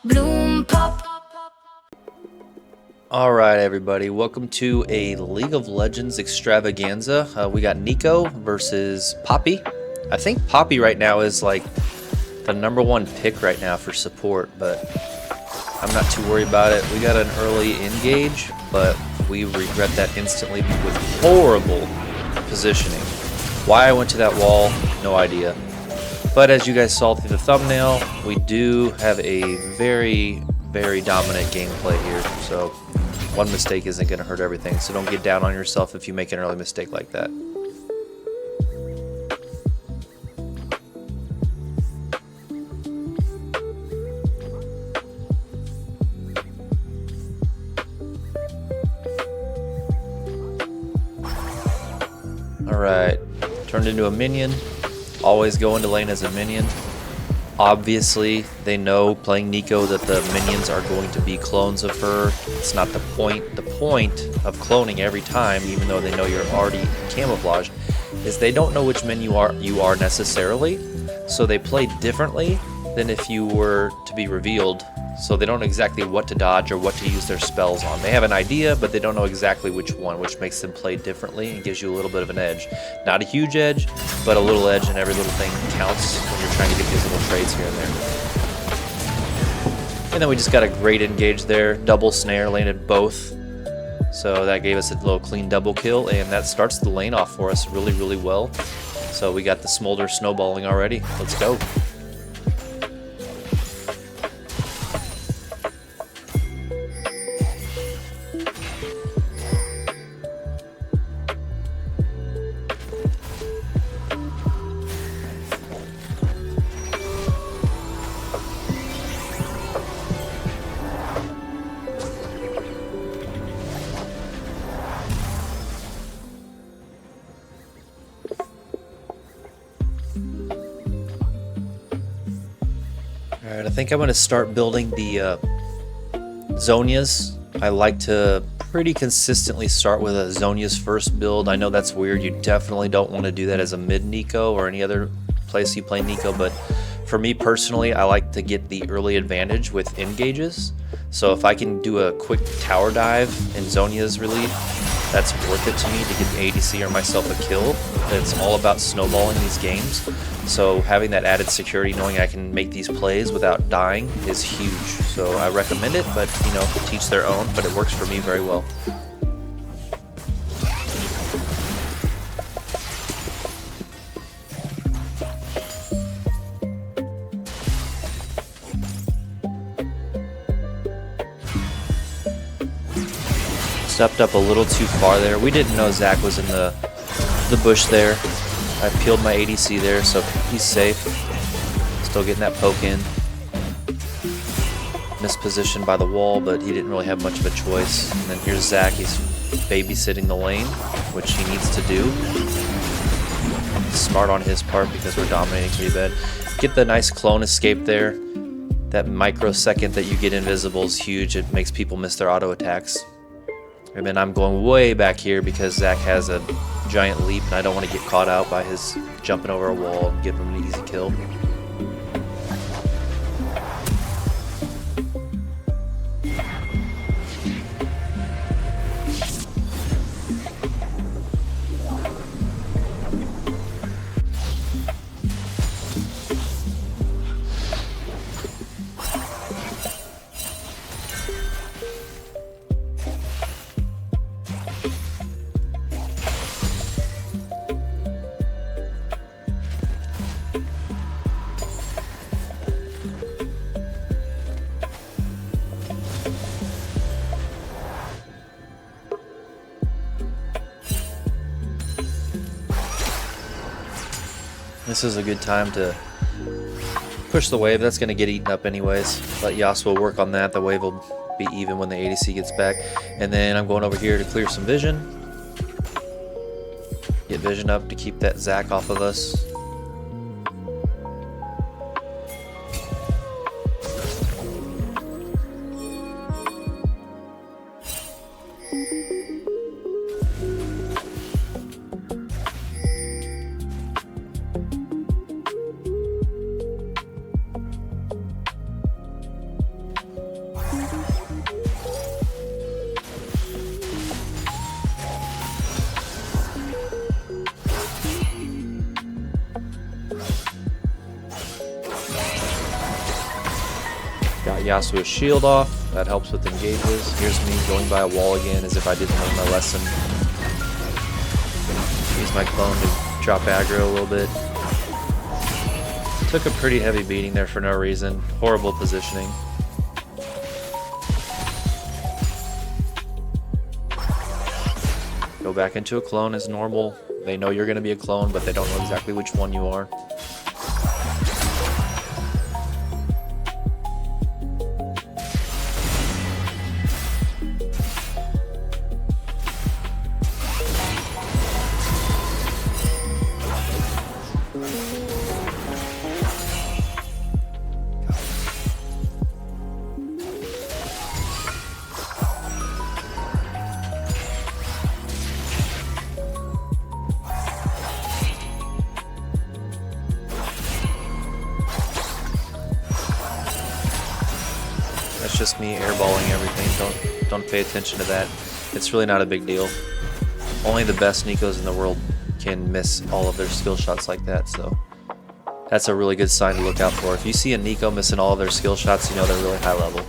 bloom pop. Alright everybody, welcome to a League of Legends extravaganza. We got Neeko versus Poppy. I think Poppy right now is like the #1 pick right now for support, but I'm not too worried about it. We got an early engage, but we regret that instantly with horrible positioning. Why I went to that wall, no idea. But as you guys saw through the thumbnail, we do have a very dominant gameplay here, so one mistake isn't going to hurt everything, so don't get down on yourself if you make an early mistake like that. Alright, turned into a minion, always go into lane as a minion. Obviously, they know playing Neeko that the minions are going to be clones of her. It's not the point. The point of cloning every time, even though they know you're already camouflaged, is they don't know which minion you are necessarily. So they play differently than if you were to be revealed. So they don't know exactly what to dodge or what to use their spells on. They have an idea, but they don't know exactly which one, which makes them play differently and gives you a little bit of an edge. Not a huge edge, but a little edge, and every little thing counts when you're trying to get these little trades here and there. And then we just got a great engage there. Double snare, landed both. So that gave us a little clean double kill, and that starts the lane off for us really well. So we got the smolder snowballing already. Let's go. Alright, I think I'm going to start building the Zhonya's. I like to pretty consistently start with a Zhonya's first build. I know that's weird. You definitely don't want to do that as a mid Neeko or any other place you play Neeko, but for me personally, I like to get the early advantage with engages. So if I can do a quick tower dive in Zhonya's relief, that's worth it to me to get the ADC or myself a kill. It's all about snowballing these games. So having that added security, knowing I can make these plays without dying, is huge. So I recommend it, but you know, teach their own, but it works for me very well. Stepped up a little too far there. We didn't know Zach was in the bush there. I peeled my ADC there, so he's safe. Still getting that poke in. Mispositioned by the wall, but he didn't really have much of a choice. And then here's Zach. He's babysitting the lane, which he needs to do. Smart on his part because we're dominating pretty bad. Get the nice clone escape there. That microsecond that you get invisible is huge. It makes people miss their auto attacks. And then I'm going way back here because Zach has a giant leap and I don't want to get caught out by his jumping over a wall and giving him an easy kill. This is a good time to push the wave. That's going to get eaten up anyways. Let Yasuo work on that. The wave will be even when the ADC gets back. And then I'm going over here to clear some vision. Get vision up to keep that Zach off of us. Got Yasuo's shield off. That helps with engages. Here's me going by a wall again as if I didn't learn my lesson. Use my clone to drop aggro a little bit. Took a pretty heavy beating there for no reason. Horrible positioning. Go back into a clone as normal. They know you're going to be a clone, but they don't know exactly which one you are. That's just me airballing everything. Don't pay attention to that. It's really not a big deal. Only the best Neekos in the world can miss all of their skill shots like that, so that's a really good sign to look out for. If you see a Neeko missing all of their skill shots, you know they're really high level.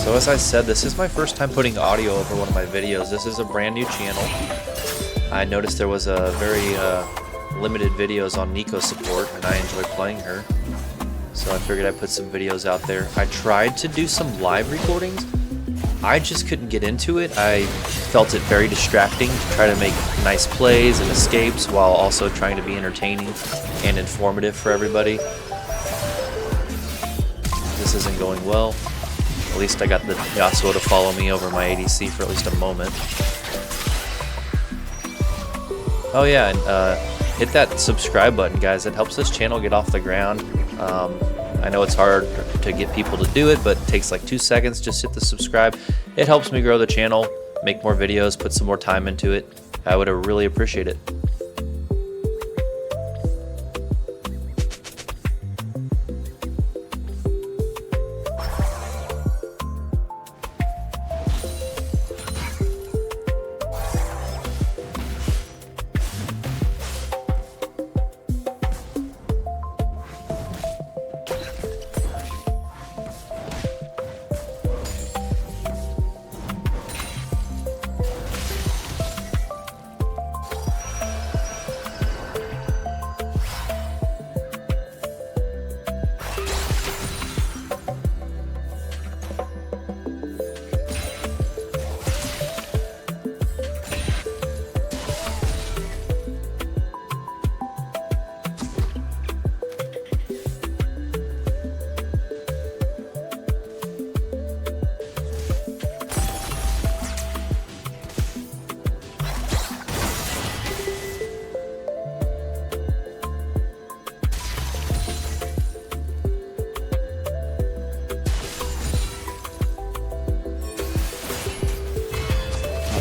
So as I said, this is my first time putting audio over one of my videos. This is a brand new channel. I noticed there was a very limited videos on Neeko support, and I enjoy playing her. So I figured I'd put some videos out there. I tried to do some live recordings. I just couldn't get into it. I felt it very distracting to try to make nice plays and escapes while also trying to be entertaining and informative for everybody. This isn't going well. At least I got the Yasuo to follow me over my ADC for at least a moment. Oh yeah, and hit that subscribe button, guys. It helps this channel get off the ground. I know it's hard to get people to do it, but it takes like 2 seconds. Just hit the subscribe. It helps me grow the channel, make more videos, put some more time into it. I would really appreciate it.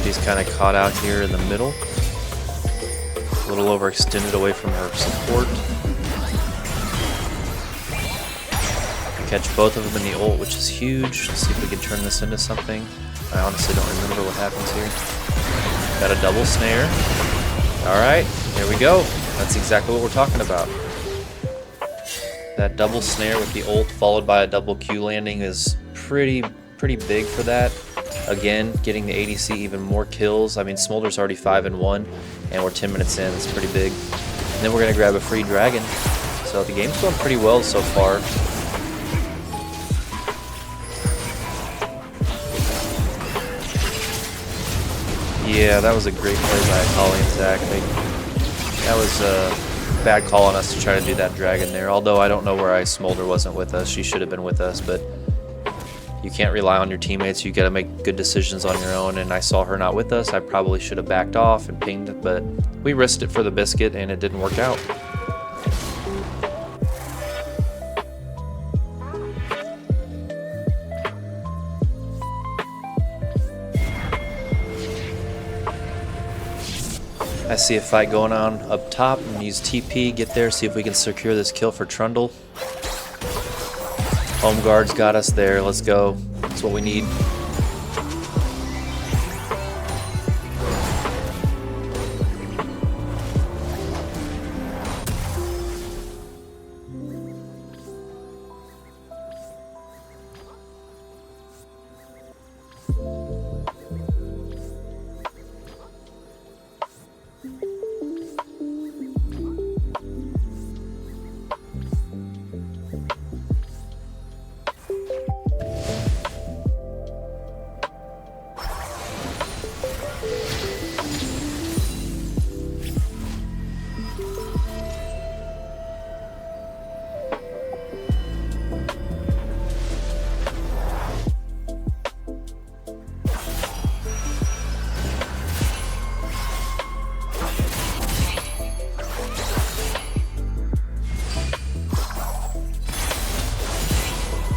He's kind of caught out here in the middle. A little overextended away from her support. Catch both of them in the ult, which is huge. Let's see if we can turn this into something. I honestly don't remember what happens here. Got a double snare. Alright, there we go. That's exactly what we're talking about. That double snare with the ult followed by a double Q landing is pretty big for that. Again, getting the ADC even more kills. I mean, Smolder's already 5-1, and we're 10 minutes in. It's pretty big. And then we're going to grab a free dragon. So the game's going pretty well so far. Yeah, that was a great play by Holly and Zach. That was a bad call on us to try to do that dragon there. Although I don't know where Smolder wasn't with us. She should have been with us, but you can't rely on your teammates. You got to make good decisions on your own, and I saw her not with us. I probably should have backed off and pinged it, but we risked it for the biscuit, and it didn't work out. I see a fight going on up top. I'm gonna use TP, get there, see if we can secure this kill for Trundle. Home guard's got us there. Let's go. That's what we need.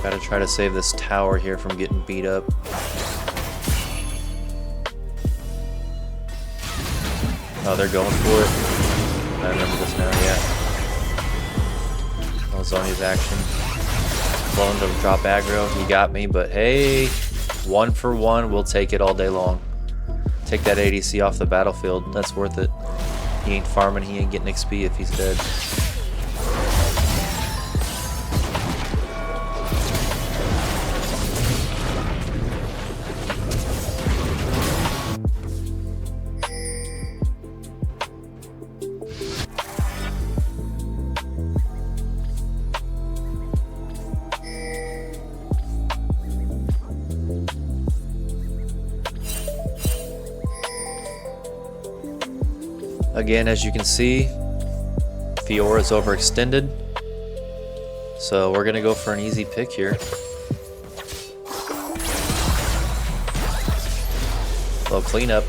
Gotta try to save this tower here from getting beat up. Oh, they're going for it. I remember this now, yeah. That was Zonya's action. Clone to drop aggro. He got me, but hey, 1 for 1. We'll take it all day long. Take that ADC off the battlefield. That's worth it. He ain't farming. He ain't getting XP if he's dead. Again, as you can see, Fiora's overextended, so we're gonna go for an easy pick here. Low cleanup.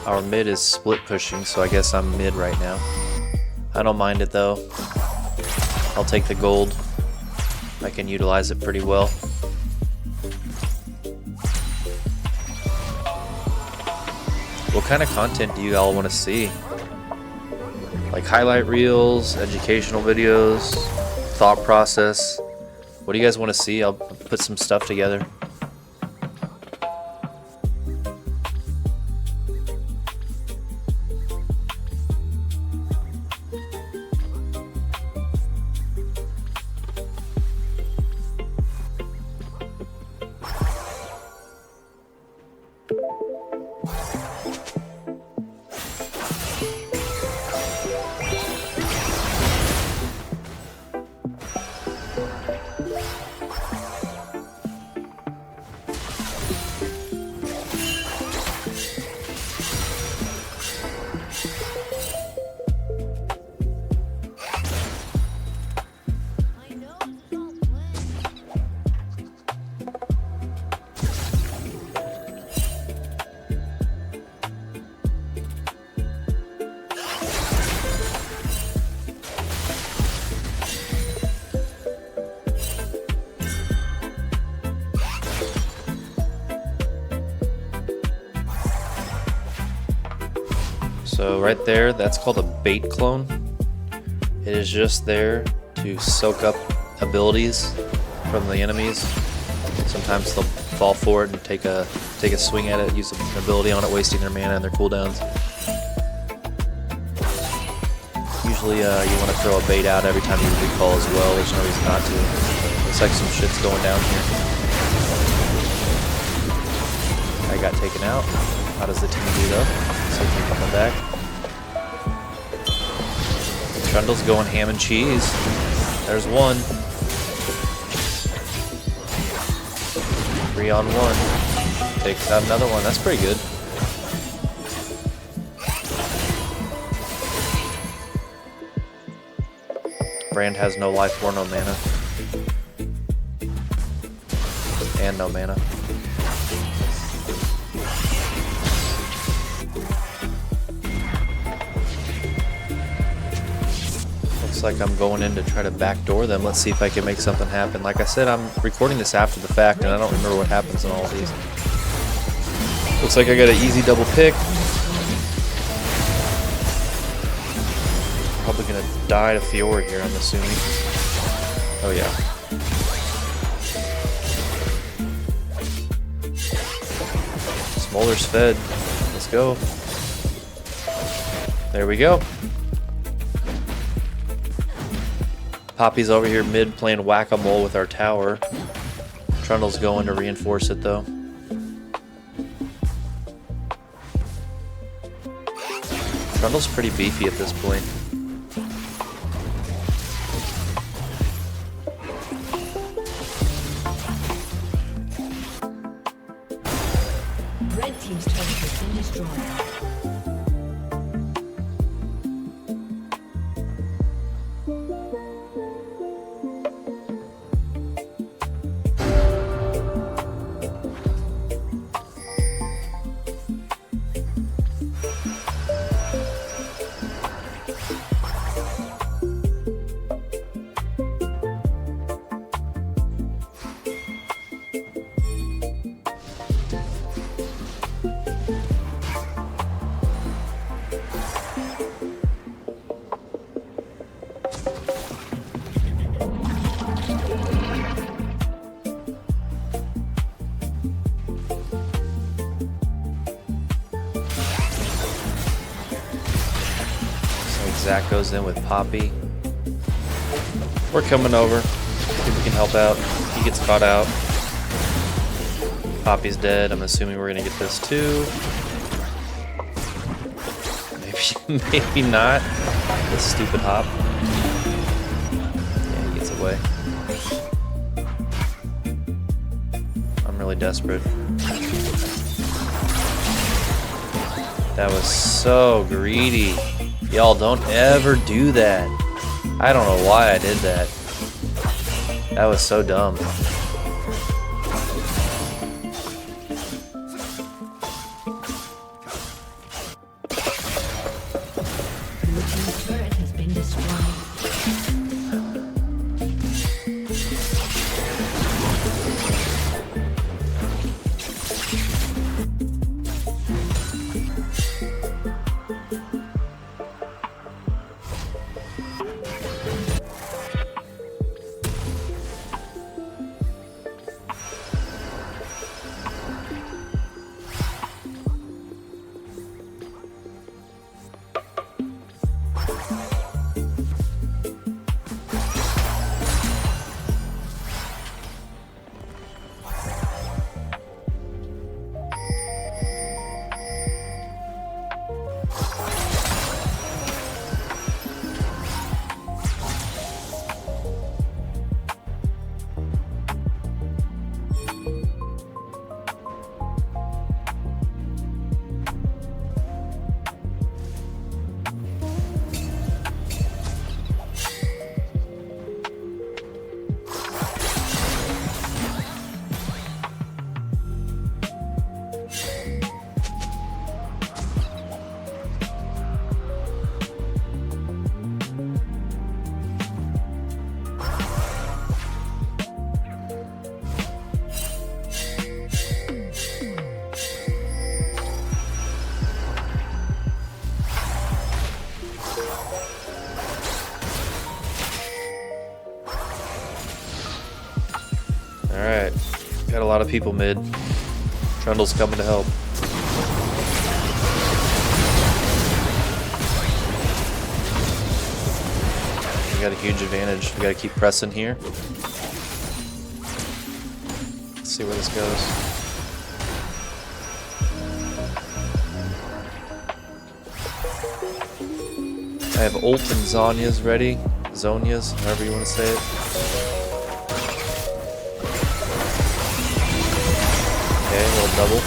Our mid is split pushing, so I guess I'm mid right now. I don't mind it though. I'll take the gold. I can utilize it pretty well. What kind of content do you all want to see? Like highlight reels, educational videos? thought process. What do you guys want to see? I'll put some stuff together. So right there, that's called a bait clone. It is just there to soak up abilities from the enemies. Sometimes they'll fall for it and take a swing at it, use an ability on it, wasting their mana and their cooldowns. Usually you want to throw a bait out every time you recall as well. There's no reason not to. Looks like some shit's going down here. I got taken out. How does the team do though? Looks like they're coming back. Trundle's going ham and cheese. There's one. 3-on-1. Takes out another one. That's pretty good. Brand has no life or no mana. And no mana. Looks like I'm going in to try to backdoor them. Let's see if I can make something happen. Like I said, I'm recording this after the fact, and I don't remember what happens in all of these. Looks like I got an easy double pick. Probably gonna die to Fiora here, I'm assuming. Oh yeah. Smolder's fed. Let's go. There we go. Poppy's over here mid playing whack-a-mole with our tower. Trundle's going to reinforce it though. Trundle's pretty beefy at this point. Red team's turret has been destroyed. Zach goes in with Poppy. We're coming over. See if we can help out. He gets caught out. Poppy's dead. I'm assuming we're gonna get this too. Maybe not. This stupid hop. Yeah, he gets away. I'm really desperate. That was so greedy. Y'all don't ever do that. I don't know why I did that. That was so dumb. Blue team's turret has been destroyed. Alright. Got a lot of people mid. Trundle's coming to help. We got a huge advantage. We gotta keep pressing here. Let's see where this goes. I have ult and Zhonya's ready. Zhonya's, however you want to say it. Okay, a little double.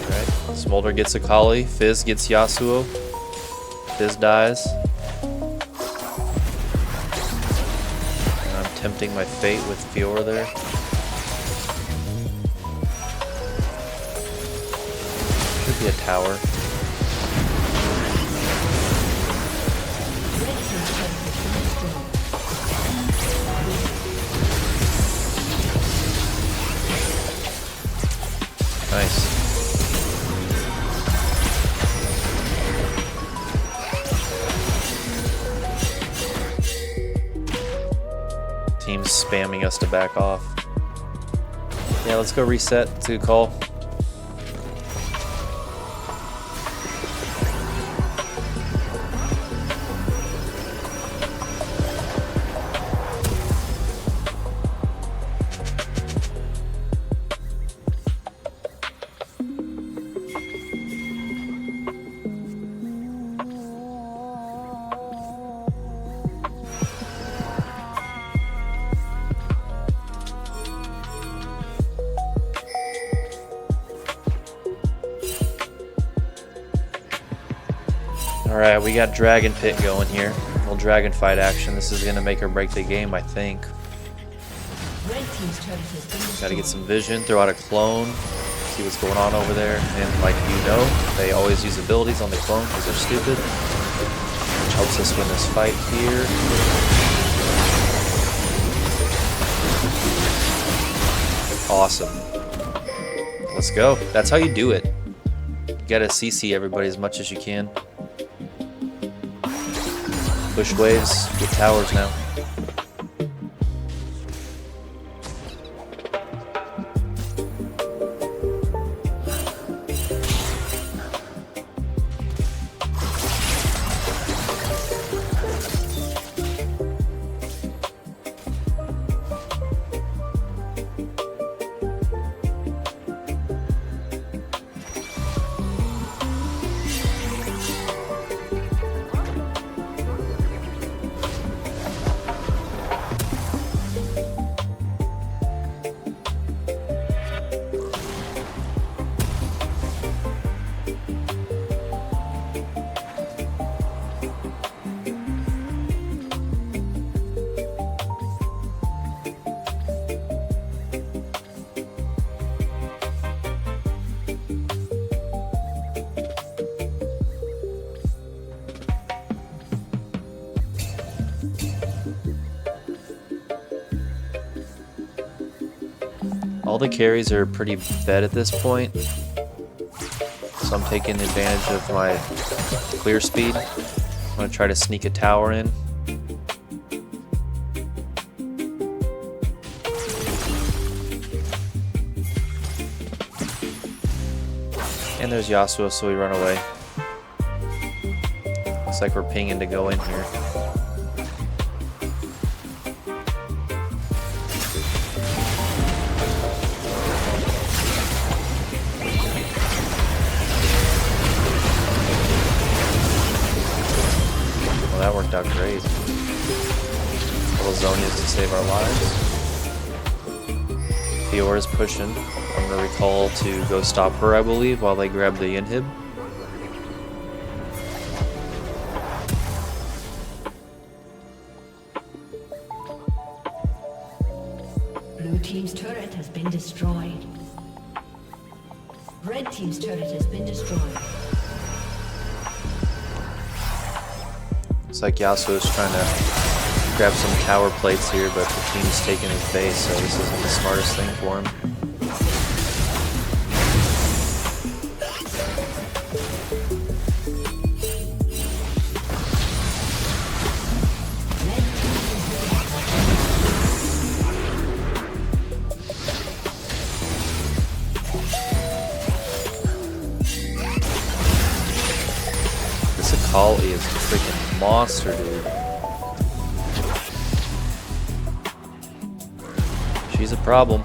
Alright, Smolder gets Akali. Fizz gets Yasuo. Fizz dies. And I'm tempting my fate with Fiora there. Should be a tower. Nice. Team's spamming us to back off. Yeah, let's go reset. It's a good call. Alright, we got Dragon Pit going here. A little dragon fight action. This is going to make or break the game, I think. Red team's turret has been destroyed. Gotta get some vision, throw out a clone, see what's going on over there. And like you know, they always use abilities on the clone because they're stupid. Which helps us win this fight here. Awesome. Let's go. That's how you do it. You gotta CC everybody as much as you can. Push waves, get towers now. All the carries are pretty fed at this point, so I'm taking advantage of my clear speed. I'm going to try to sneak a tower in. And there's Yasuo, so we run away. Looks like we're pinging to go in here. Well, that worked out great. Little Zhonya's to save our lives. Fiora's pushing. I'm going to recall to go stop her, I believe, while they grab the inhib. Blue team's turret has been destroyed. Red team's turret has been destroyed. Looks like Yasuo's trying to grab some tower plates here, but the team's taking his base, so this isn't the smartest thing for him. Red call is a freaking monster, dude. She's a problem.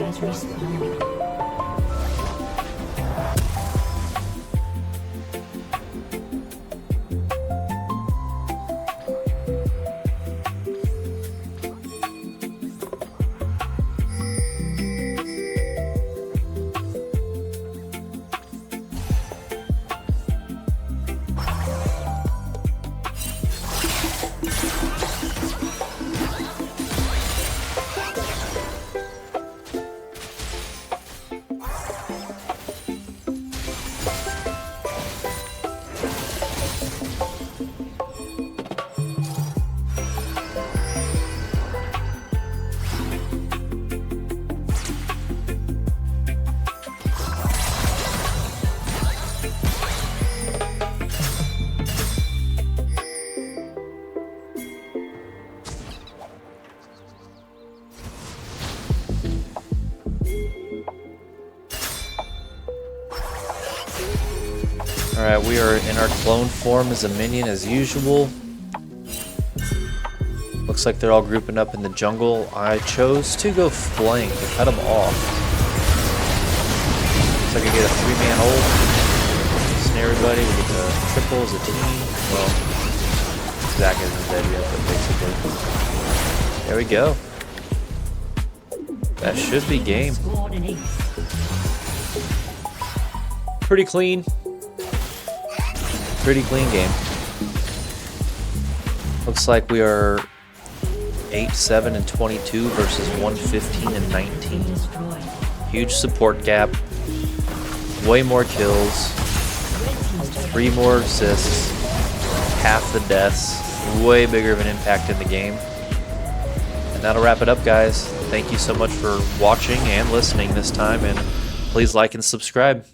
has respawned. Alright, we are in our clone form as a minion as usual. Looks like they're all grouping up in the jungle. I chose to go flank to cut them off. Looks like I get a 3-man ult. Snare everybody. We get the triple as a team. Well, Zach isn't dead yet, but basically. There we go. That should be game. Pretty clean. Pretty clean game. Looks like we are 8, 7, and 22 versus 115 and 19. Huge support gap. Way more kills. 3 more assists. Half the deaths. Way bigger of an impact in the game. And that'll wrap it up, guys. Thank you so much for watching and listening this time, and please like and subscribe.